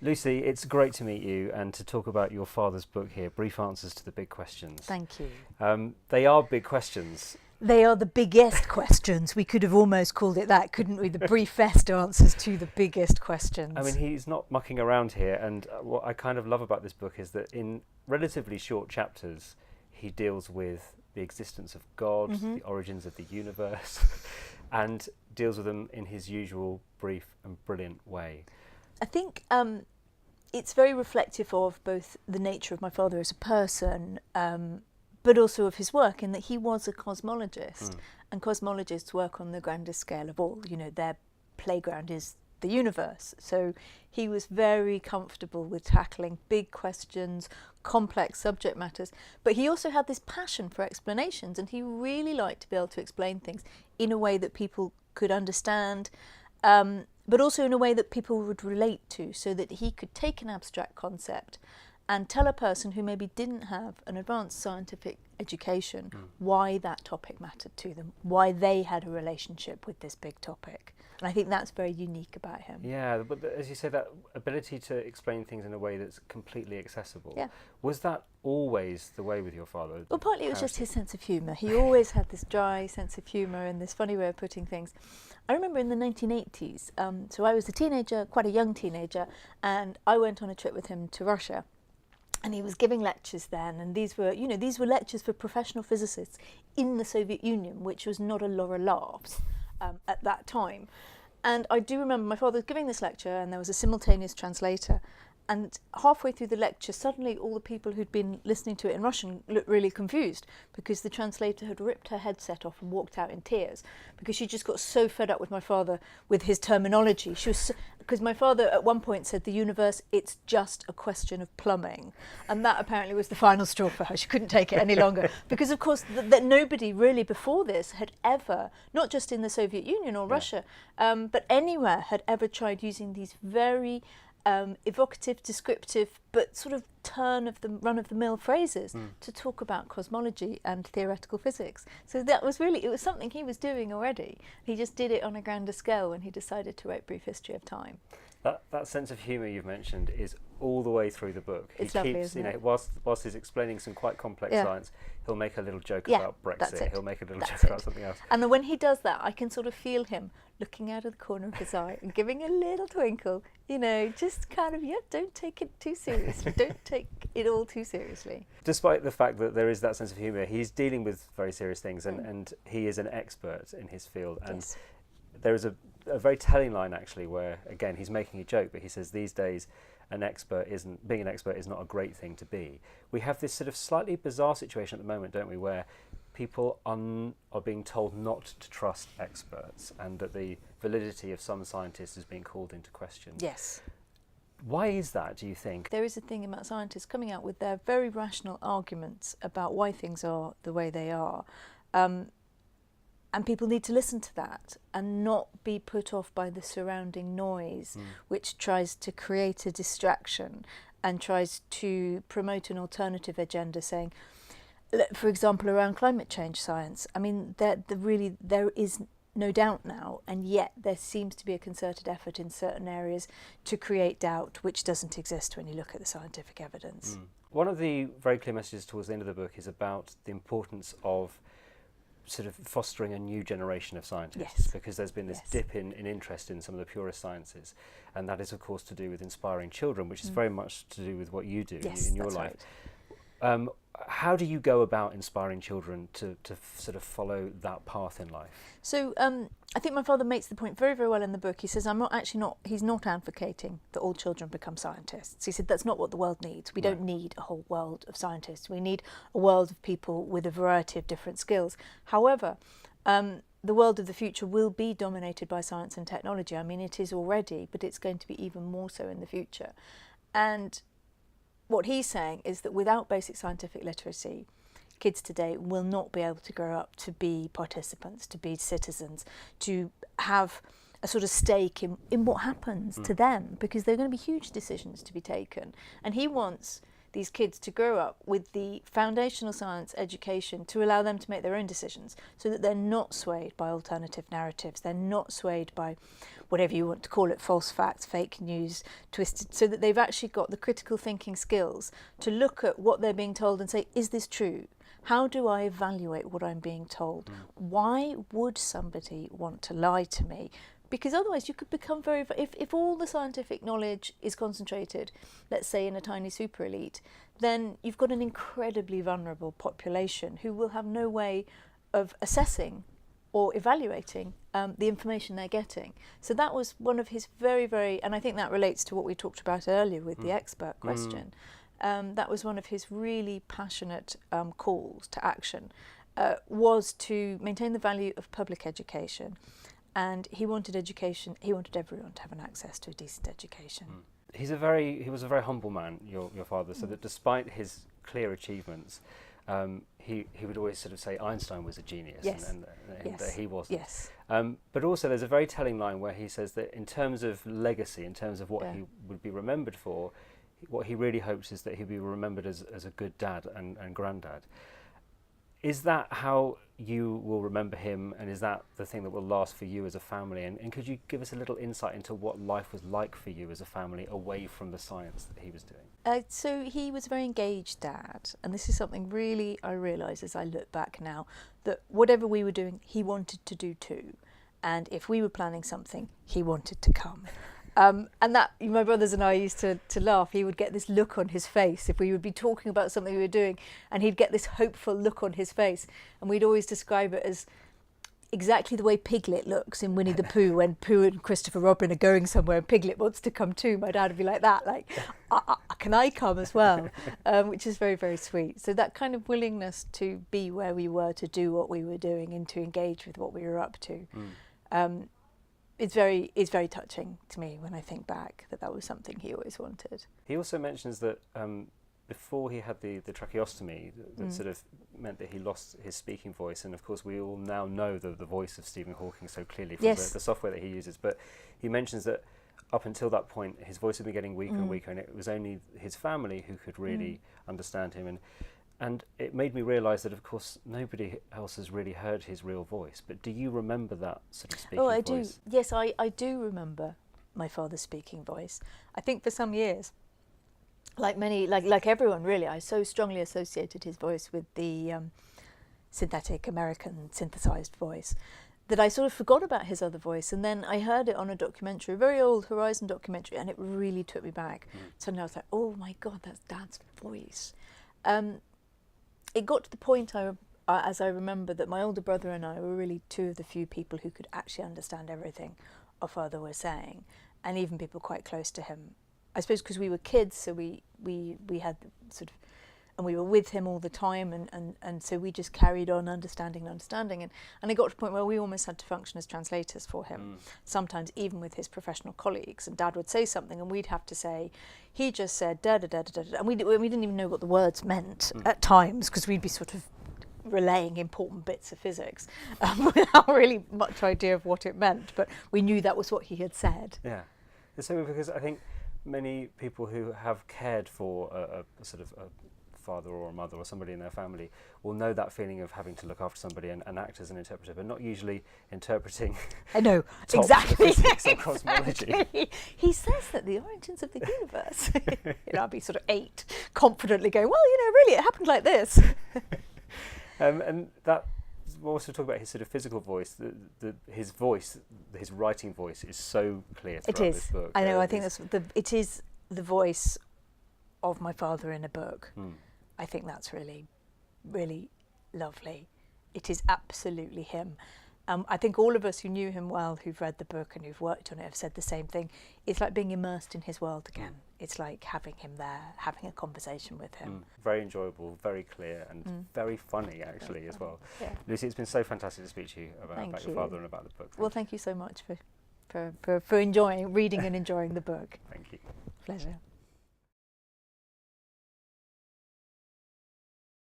Lucy, it's great to meet you and to talk about your father's book here, Brief Answers to the Big Questions. Thank you. They are big questions. They are the biggest questions. We could have almost called it that, couldn't we? The briefest answers to the biggest questions. I mean, he's not mucking around here, and what I kind of love about this book is that in relatively short chapters, he deals with the existence of God, the origins of the universe, and deals with them in his usual brief and brilliant way. I think it's very reflective of both the nature of my father as a person, but also of his work, in that he was a cosmologist, and cosmologists work on the grandest scale of all. You know, their playground is the universe. So he was very comfortable with tackling big questions, complex subject matters, but he also had this passion for explanations, and he really liked to be able to explain things in a way that people could understand, but also in a way that people would relate to, so that he could take an abstract concept and tell a person who maybe didn't have an advanced scientific education why that topic mattered to them, why they had a relationship with this big topic. And I think that's very unique about him. Yeah, but as you say, that ability to explain things in a way that's completely accessible. Yeah. Was that always the way with your father? Well, partly it was just his sense of humour. He always had this dry sense of humour and this funny way of putting things. I remember in the 1980s, so I was a teenager, quite a young teenager, and I went on a trip with him to Russia. And he was giving lectures then, and these were lectures for professional physicists in the Soviet Union, which was not a lot of laughs at that time. And I do remember my father was giving this lecture, and there was a simultaneous translator. And halfway through the lecture, suddenly all the people who'd been listening to it in Russian looked really confused, because the translator had ripped her headset off and walked out in tears, because she just got so fed up with my father, with his terminology. Because my father at one point said, the universe, it's just a question of plumbing. And that apparently was the final straw for her. She couldn't take it any longer. Because, of course, that nobody really before this had ever, not just in the Soviet Union or Russia, but anywhere, had ever tried using these very evocative, descriptive, but sort of run-of-the-mill phrases to talk about cosmology and theoretical physics. So that was really, it was something he was doing already. He just did it on a grander scale when he decided to write Brief History of Time. That sense of humour you've mentioned is all the way through the book. It's he lovely, keeps, isn't it? whilst he's explaining some quite complex science, he'll make a little joke about that's Brexit. it. He'll make a little That's joke about it. something else. And then when he does that, I can sort of feel him looking out of the corner of his eye and giving a little twinkle, just kind of, don't take it too seriously. Don't take it all too seriously. Despite the fact that there is that sense of humour, he's dealing with very serious things, and he is an expert in his field. And there is a very telling line, actually, where, again, he's making a joke, but he says, these days, being an expert is not a great thing to be. We have this sort of slightly bizarre situation at the moment, don't we, where people are being told not to trust experts, and that the validity of some scientists is being called into question. Yes. Why is that, do you think? There is a thing about scientists coming out with their very rational arguments about why things are the way they are. And people need to listen to that and not be put off by the surrounding noise, which tries to create a distraction and tries to promote an alternative agenda, saying, for example, around climate change science. I mean, there is no doubt now, and yet there seems to be a concerted effort in certain areas to create doubt, which doesn't exist when you look at the scientific evidence. One of the very clear messages towards the end of the book is about the importance of sort of fostering a new generation of scientists, because there's been this dip in interest in some of the purest sciences, and that is, of course, to do with inspiring children, which is very much to do with what you do in your life. Right. How do you go about inspiring children to sort of follow that path in life? So I think my father makes the point very, very well in the book. He says, he's not advocating that all children become scientists. He said, that's not what the world needs. We don't need a whole world of scientists. We need a world of people with a variety of different skills. However, the world of the future will be dominated by science and technology. I mean, it is already, but it's going to be even more so in the future. And what he's saying is that without basic scientific literacy, kids today will not be able to grow up to be participants, to be citizens, to have a sort of stake in what happens to them, because there are going to be huge decisions to be taken. And he wants these kids to grow up with the foundational science education to allow them to make their own decisions, so that they're not swayed by alternative narratives, they're not swayed by whatever you want to call it, false facts, fake news, twisted, so that they've actually got the critical thinking skills to look at what they're being told and say, is this true? How do I evaluate what I'm being told? Why would somebody want to lie to me? Because otherwise you could become if all the scientific knowledge is concentrated, let's say in a tiny super elite, then you've got an incredibly vulnerable population who will have no way of assessing or evaluating the information they're getting. So that was one of his very, and I think that relates to what we talked about earlier with the expert question. That was one of his really passionate calls to action, was to maintain the value of public education. And he wanted education, he wanted everyone to have an access to a decent education. He was a very humble man, your father, so that despite his clear achievements, he would always sort of say Einstein was a genius, yes. and that he wasn't. Yes. But also there's a very telling line where he says that in terms of legacy, in terms of what he would be remembered for, what he really hopes is that he'll be remembered as a good dad and granddad. Is that how you will remember him, and is that the thing that will last for you as a family? And could you give us a little insight into what life was like for you as a family away from the science that he was doing? So he was a very engaged dad, and this is something really I realise as I look back now, that whatever we were doing, he wanted to do too. And if we were planning something, he wanted to come. And that, my brothers and I used to laugh. He would get this look on his face if we would be talking about something we were doing, and he'd get this hopeful look on his face. And we'd always describe it as exactly the way Piglet looks in Winnie the Pooh when Pooh and Christopher Robin are going somewhere and Piglet wants to come too. My dad would be like that, like, can I come as well? Which is very, very sweet. So that kind of willingness to be where we were, to do what we were doing and to engage with what we were up to. It's very touching to me when I think back that was something he always wanted. He also mentions that before he had the tracheostomy, that sort of meant that he lost his speaking voice, and of course we all now know the voice of Stephen Hawking so clearly from the software that he uses, but he mentions that up until that point his voice had been getting weaker and weaker, and it was only his family who could really understand him. And it made me realise that, of course, nobody else has really heard his real voice. But do you remember that sort of speaking voice? Oh, I do. Yes, I do remember my father's speaking voice. I think for some years, like everyone really, I so strongly associated his voice with the synthetic American synthesised voice that I sort of forgot about his other voice. And then I heard it on a documentary, a very old Horizon documentary, and it really took me back. Suddenly I was like, oh my God, that's Dad's voice. It got to the point, as I remember, that my older brother and I were really two of the few people who could actually understand everything our father was saying, and even people quite close to him. I suppose because we were kids, so we had sort of, and we were with him all the time, and so we just carried on understanding, and it got to the point where we almost had to function as translators for him, sometimes even with his professional colleagues. And Dad would say something and we'd have to say, he just said da da da da da, and we didn't even know what the words meant at times, because we'd be sort of relaying important bits of physics without really much idea of what it meant, but we knew that was what he had said. Yeah, it's so because I think many people who have cared for a sort of a father or a mother or somebody in their family will know that feeling of having to look after somebody and act as an interpreter, but not usually interpreting. I know, exactly. Physics or cosmology. Exactly. He says that the origins of the universe. I'll be sort of 8, confidently going, well, really, it happened like this. And that, we'll also talk about his sort of physical voice. His voice, his writing voice, is so clear throughout this book. I know. I think it is the voice of my father in a book. I think that's really, really lovely. It is absolutely him. I think all of us who knew him well, who've read the book and who've worked on it, have said the same thing. It's like being immersed in his world again. It's like having him there, having a conversation with him. Very enjoyable, very clear, and very funny, actually, as well. Yeah. Lucy, it's been so fantastic to speak to you about your father and about the book. Well, thank you so much for enjoying reading and enjoying the book. Thank you. Pleasure.